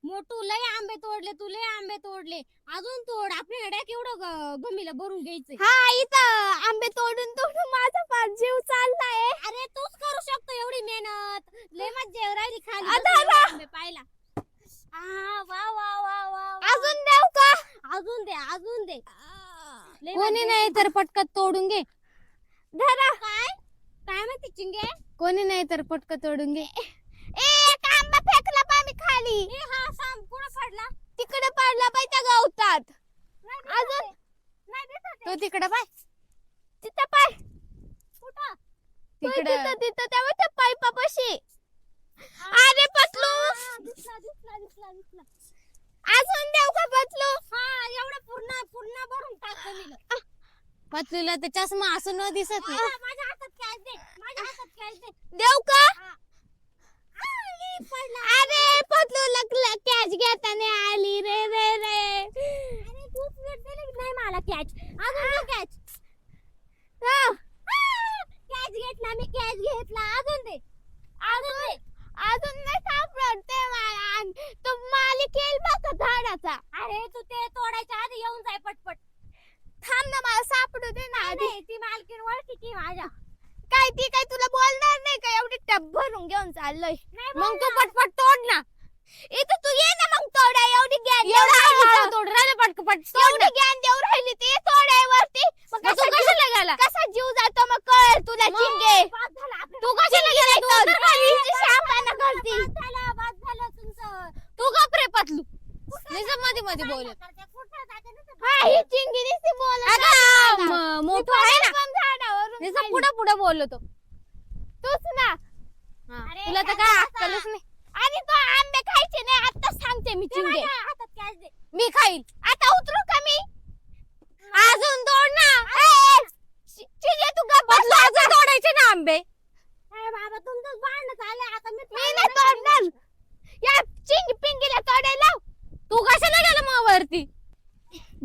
मोठू लय आंबे तोडले, तू लय आंबे तोडले, अजून तोड. आपल्याकडे केवढं गमीला भरून घ्यायचंय. हा इथं आंबे तोडून तोडून माझा पार जीव चाललाय. अरे तूच करू शकतो एवढी मेहनत. लय मज्जा राहिली खाली आता बसून एवढे आंबे पाहिला. वा वा वा वा. अजून देऊ का? अजून दे, अजून दे. लय कोणी मज्जा नाही तर पटकन तोडून घे. धरा. काय काय म्हणते चिंगे? कोणी नाही तर पटकन तोडून घे. एक आंबा फेकला बा मी खाली. ए हा सांग कुठं पडला? तिकडे पडला बाई त्या गवतात. नाही दिसत अजून? आहे. नाही दिसत आहे. तो तिकडे पाय. तिथं पाय. कुठं? तिकडं तिथं तेव्हा त्या पाईपापाशी. हा. अरे पतलू हा, दिसला दिसला दिसला दिसला. अजून देऊ का पतलू? हा एवढं पूर्ण पूर्ण भरून टाक गमीला. पतलूला तर चष्मा असून न दिसत नाही. माझ्या हातात कॅश दे, माझ्या हातात कॅश दे. देऊ का? पडला. अरे पतलूला कॅच घेताना आली रे रे रे. अरे तू स्वीट दिली नाही मला कॅच. अजून दे कॅच. हा. कॅच घेतला मी, कॅच घेतला. अजून दे, अजून दे. अजून नाही सापडते मला. तो मालिक येईल बघ झाडाचा. अरे तू ते तोडायच्या आधी येऊन जाय पटपट. थांब ना मला सापडू दे ना आधी. नाही, ती मालकीन ओळखी की माझ्या. काय ती काय तुला बोलणार नाही का? एवढी टब भरून घेऊन चाललोय. नाही मग तू बोलणार. पटपट तोड ना. इथं तू ये ना मग तोडा. एवढी ज्ञान देऊ एवढा राहिली हळू तर. तोड राहिलं पटकन एवढी ज्ञान देऊ राहिली ती तोडायवरती. मग तू कशाला गेला? कसा जीव जातो मग कळ तुला चिंगे. बाद झालं आपलं. तू कशाला गेला? तू उतर खाली. शापानं करती. बाद झालं तुमचं. तू गप रे पतलू. निजम मध्ये मध्ये बोलत. कुठं जाते ना ते? हा ही चिंगी नुसती बोलत अगं, राहते मला. मोठू ती आहे ना. पण झाडावरून निजम खाली. पुढे पुढे बोलतो. तूच ना. हा, अरे, तुला तर काय काय असा? अक्कलच नाही. आणि तो आंबे खायचे नाही आता सांगते मी दे चिंगे. माझ्या हातात कॅश दे. मी खाईल. आता उतरू का मी? अजून तोड ना. चिंगे तू गप्प बस. पतलू अजून तोडायचे ना आंबे. अरे बाबा तुमचं भांडण चाललंय आता. मी नाही तोडणार. या चिंग पिंगीला तोडायला लाव. तू कशाला गेला मग वरती?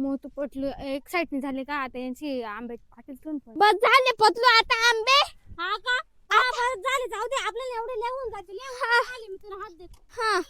मोठू पटलू एक साईडने झाले का आता यांची आंबे पाटील बस झाले पतलू आता आंबे. हा का? हा बस झाले, जाऊ दे. आपल्याला एवढे लिहून जाते. लिहून आले मी तुला हात देतो. हा